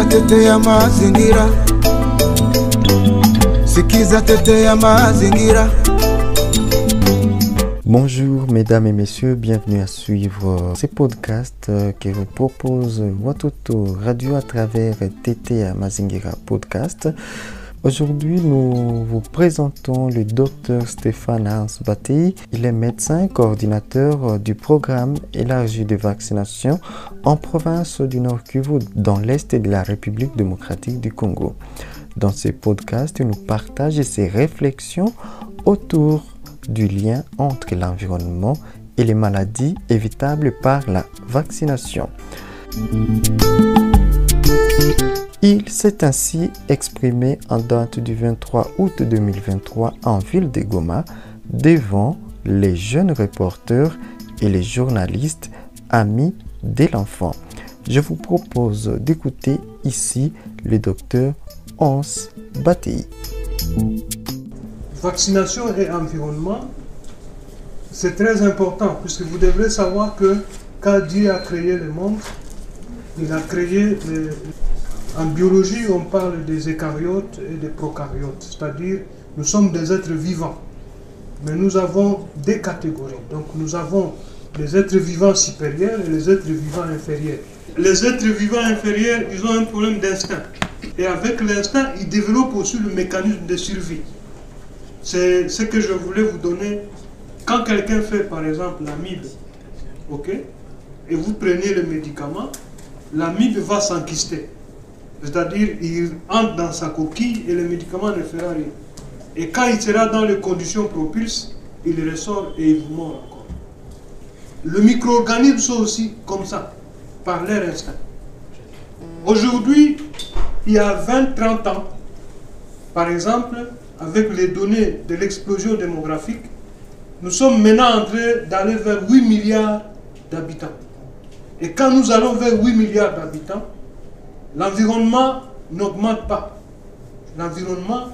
tetea mazingira. Sikiza tetea mazingira. Bonjour mesdames et messieurs, bienvenue à suivre ces podcasts que vous propose Watoto Radio à travers TTA Mazingira Podcast. Aujourd'hui, nous vous présentons le docteur Stéphane Hans Batey. Il est médecin coordinateur du programme élargi de vaccination en province du Nord Kivu dans l'Est de la République démocratique du Congo. Dans ces podcasts, il nous partage ses réflexions autour du lien entre l'environnement et les maladies évitables par la vaccination. Il s'est ainsi exprimé en date du 23 août 2023 en ville de Goma devant les jeunes reporters et les journalistes amis de l'enfant. Je vous propose d'écouter ici le docteur Hans Batey. Vaccination et environnement, c'est très important puisque vous devrez savoir que quand Dieu a créé le monde, il a créé, en biologie on parle des eucaryotes et des prokaryotes, c'est-à-dire nous sommes des êtres vivants, mais nous avons des catégories. Donc nous avons les êtres vivants supérieurs et les êtres vivants inférieurs. Les êtres vivants inférieurs, ils ont un problème d'instinct. Et avec l'instinct, ils développent aussi le mécanisme de survie. C'est ce que je voulais vous donner. Quand quelqu'un fait par exemple l'amibe, ok, et vous prenez le médicament, l'amibe va s'enquister. C'est-à-dire, il entre dans sa coquille et le médicament ne fera rien. Et quand il sera dans les conditions propices, il ressort et il vous mord encore. Le micro-organisme sont aussi comme ça, par leur instinct. Aujourd'hui, il y a 20-30 ans, par exemple, avec les données de l'explosion démographique, nous sommes maintenant en train d'aller vers 8 milliards d'habitants. Et quand nous allons vers 8 milliards d'habitants, l'environnement n'augmente pas. L'environnement,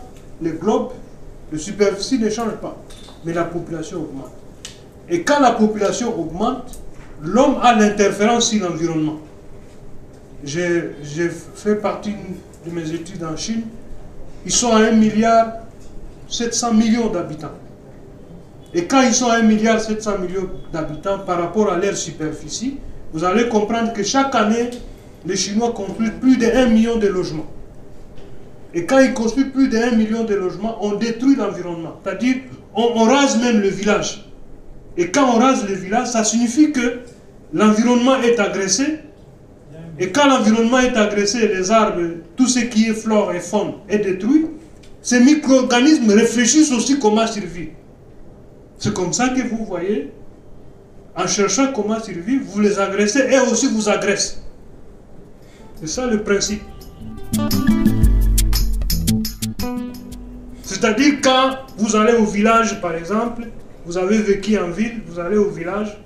le globe, la superficie ne change pas, mais la population augmente. Et quand la population augmente, l'homme a l'interférence sur l'environnement. J'ai fait partie de mes études en Chine. Ils sont à 1 milliard 700 millions d'habitants. Et quand ils sont à 1 milliard 700 millions d'habitants par rapport à leur superficie, vous allez comprendre que chaque année, les Chinois construisent plus de 1 million de logements. Et quand ils construisent plus de 1 million de logements, on détruit l'environnement. C'est-à-dire, on rase même le village. Et quand on rase le village, ça signifie que l'environnement est agressé. Et quand l'environnement est agressé, les arbres, tout ce qui est flore et faune est détruit, ces micro-organismes réfléchissent aussi comment survivre. C'est comme ça que vous voyez, en cherchant comment survivre, vous les agressez et aussi vous agressent. C'est ça le principe. C'est-à-dire quand vous allez au village, par exemple, vous avez vécu en ville, vous allez au village,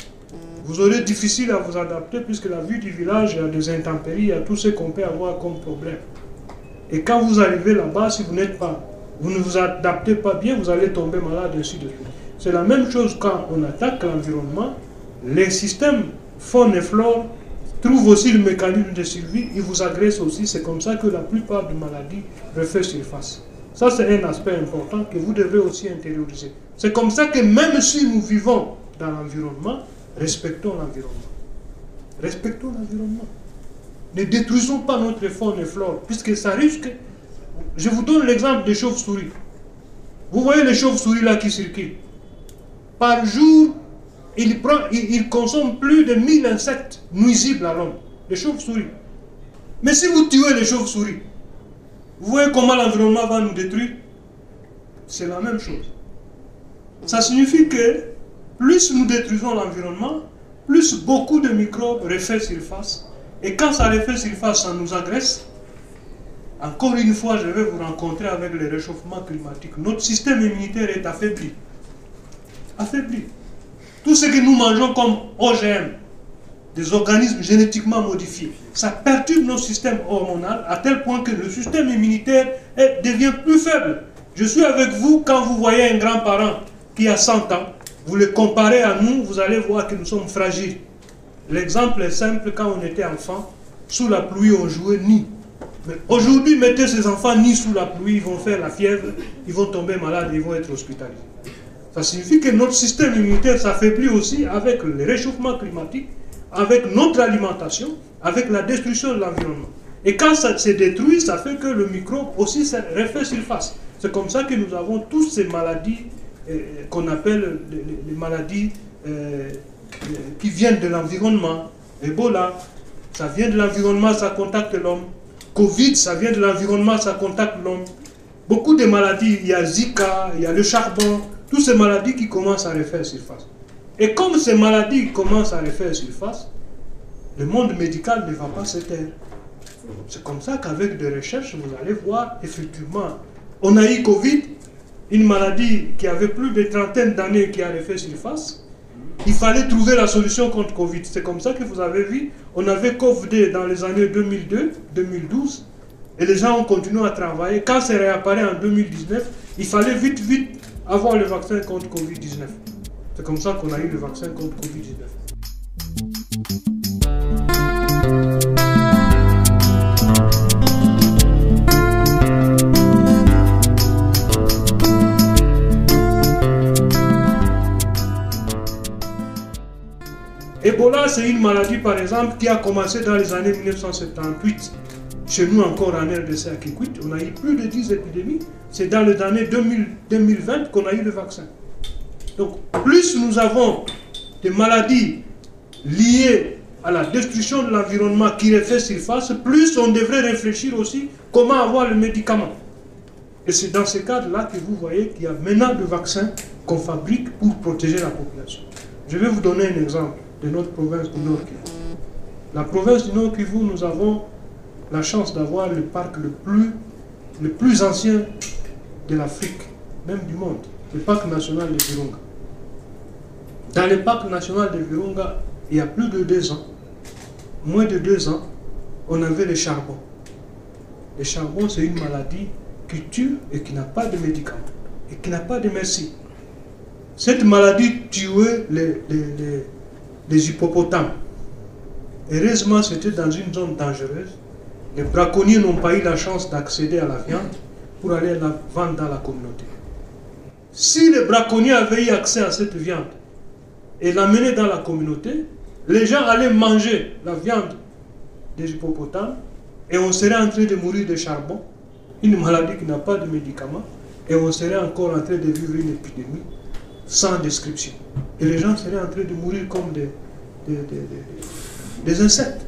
vous aurez difficile à vous adapter puisque la vie du village, il y a des intempéries, il y a tout ce qu'on peut avoir comme problème. Et quand vous arrivez là-bas, si vous ne vous adaptez pas bien, vous allez tomber malade, ainsi de suite. C'est la même chose quand on attaque l'environnement. Les systèmes faune et flore trouvent aussi le mécanisme de survie, ils vous agressent aussi. C'est comme ça que la plupart des maladies refont surface. Ça, c'est un aspect important que vous devez aussi intérioriser. C'est comme ça que même si nous vivons dans l'environnement, respectons l'environnement. Respectons l'environnement. Ne détruisons pas notre faune et flore, puisque ça risque. Je vous donne l'exemple des chauves-souris. Vous voyez les chauves-souris là qui circulent. Par jour, ils consomment plus de 1000 insectes nuisibles à l'homme. Les chauves-souris. Mais si vous tuez les chauves-souris, vous voyez comment l'environnement va nous détruire? C'est la même chose. Ça signifie que plus nous détruisons l'environnement, plus beaucoup de microbes refait surface. Et quand ça refait surface, ça nous agresse. Encore une fois, je vais vous rencontrer avec le réchauffement climatique. Notre système immunitaire est affaibli. Affaibli. Tout ce que nous mangeons comme OGM, des organismes génétiquement modifiés, ça perturbe notre système hormonal à tel point que le système immunitaire devient plus faible. Je suis avec vous quand vous voyez un grand-parent qui a 100 ans, vous le comparez à nous, vous allez voir que nous sommes fragiles. L'exemple est simple, quand on était enfant, sous la pluie on jouait nid. Mais aujourd'hui, mettez ces enfants ni sous la pluie, ils vont faire la fièvre, ils vont tomber malades, ils vont être hospitalisés. Ça signifie que notre système immunitaire s'affaiblit aussi avec le réchauffement climatique, avec notre alimentation, avec la destruction de l'environnement. Et quand ça se détruit, ça fait que le microbe aussi refait surface. C'est comme ça que nous avons toutes ces maladies qu'on appelle les maladies qui viennent de l'environnement. Ebola, ça vient de l'environnement, ça contacte l'homme. Covid, ça vient de l'environnement, ça contacte l'homme. Beaucoup de maladies, il y a Zika, il y a le charbon, toutes ces maladies qui commencent à refaire surface. Et comme ces maladies commencent à refaire surface, le monde médical ne va pas se taire. C'est comme ça qu'avec des recherches, vous allez voir, effectivement, on a eu Covid, une maladie qui avait plus de trentaine d'années qui a refait surface. Il fallait trouver la solution contre Covid. C'est comme ça que vous avez vu, on avait Covid dans les années 2002, 2012, et les gens ont continué à travailler. Quand ça réapparaît en 2019, il fallait vite avoir le vaccin contre Covid-19. C'est comme ça qu'on a eu le vaccin contre Covid-19. Ebola, c'est une maladie, par exemple, qui a commencé dans les années 1978. Chez nous, encore en RDC à Kikwit, on a eu plus de 10 épidémies. C'est dans les années 2020 qu'on a eu le vaccin. Donc, plus nous avons des maladies liées à la destruction de l'environnement qui refait surface, plus on devrait réfléchir aussi comment avoir le médicament. Et c'est dans ce cadre-là que vous voyez qu'il y a maintenant des vaccins qu'on fabrique pour protéger la population. Je vais vous donner un exemple de notre province du Nord Kivu. La province du Nord Kivu, nous avons la chance d'avoir le parc le plus ancien de l'Afrique, même du monde, le parc national de Virunga. Dans le parc national de Virunga, il y a plus de 2 ans, moins de 2 ans, on avait le charbon. Le charbon, c'est une maladie qui tue et qui n'a pas de médicaments, et qui n'a pas de merci. Cette maladie tuait les hippopotames. Heureusement, c'était dans une zone dangereuse. Les braconniers n'ont pas eu la chance d'accéder à la viande pour aller la vendre dans la communauté. Si les braconniers avaient eu accès à cette viande et l'amener dans la communauté, les gens allaient manger la viande des hippopotames et on serait en train de mourir de charbon, une maladie qui n'a pas de médicaments, et on serait encore en train de vivre une épidémie sans description. Et les gens seraient en train de mourir comme des insectes.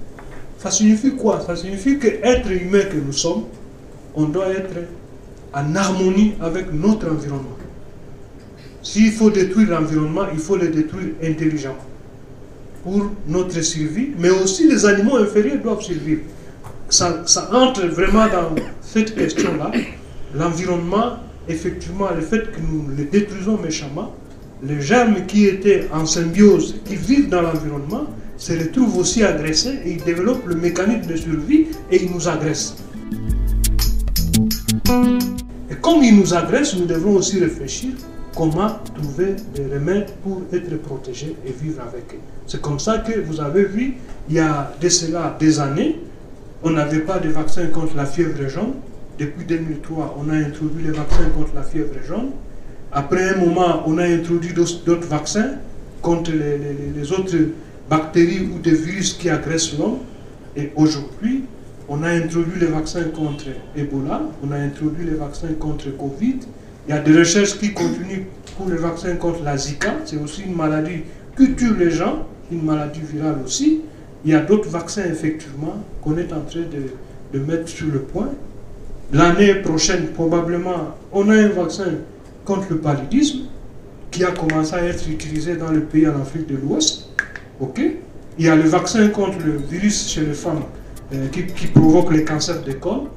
Ça signifie quoi? Ça signifie qu'être humain que nous sommes, on doit être en harmonie avec notre environnement. S'il faut détruire l'environnement, il faut le détruire intelligemment pour notre survie, mais aussi les animaux inférieurs doivent survivre. Ça entre vraiment dans cette question-là. L'environnement, effectivement, le fait que nous le détruisons méchamment, les germes qui étaient en symbiose, qui vivent dans l'environnement, se retrouvent aussi agressés et ils développent le mécanisme de survie et ils nous agressent. Et comme ils nous agressent, nous devons aussi réfléchir comment trouver des remèdes pour être protégés et vivre avec eux. C'est comme ça que vous avez vu, il y a de cela des années, on n'avait pas de vaccin contre la fièvre jaune. Depuis 2003, on a introduit les vaccins contre la fièvre jaune. Après un moment, on a introduit d'autres vaccins contre les autres bactéries ou des virus qui agressent l'homme. Et aujourd'hui, on a introduit les vaccins contre Ebola, on a introduit les vaccins contre Covid. Il y a des recherches qui continuent pour les vaccins contre la Zika. C'est aussi une maladie qui tue les gens, une maladie virale aussi. Il y a d'autres vaccins, effectivement, qu'on est en train de mettre sur le point. L'année prochaine, probablement, on a un vaccin contre le paludisme qui a commencé à être utilisé dans le pays en Afrique de l'Ouest. Okay. Il y a le vaccin contre le virus chez les femmes qui provoque les cancers des côtes.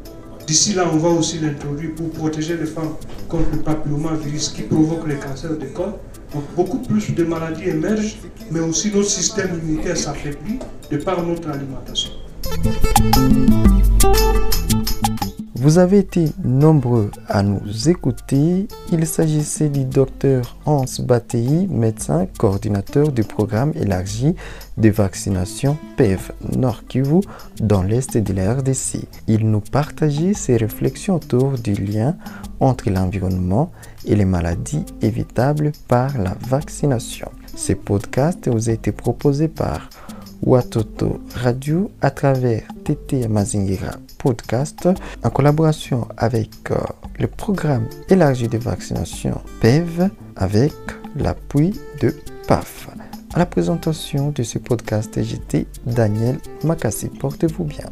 D'ici là, on va aussi l'introduire pour protéger les femmes contre le papillomavirus qui provoque les cancers des côtes. Donc beaucoup plus de maladies émergent, mais aussi notre système immunitaire s'affaiblit de par notre alimentation. Vous avez été nombreux à nous écouter. Il s'agissait du docteur Hans Battei, médecin coordinateur du programme élargi de vaccination PEV Nord Kivu dans l'est de la RDC. Il nous partageait ses réflexions autour du lien entre l'environnement et les maladies évitables par la vaccination. Ce podcast vous a été proposé par Watoto Radio à travers TT Mazingira Podcast en collaboration avec le programme élargi de vaccination PEV avec l'appui de PAF. À la présentation de ce podcast, j'étais Daniel Makassi. Portez-vous bien.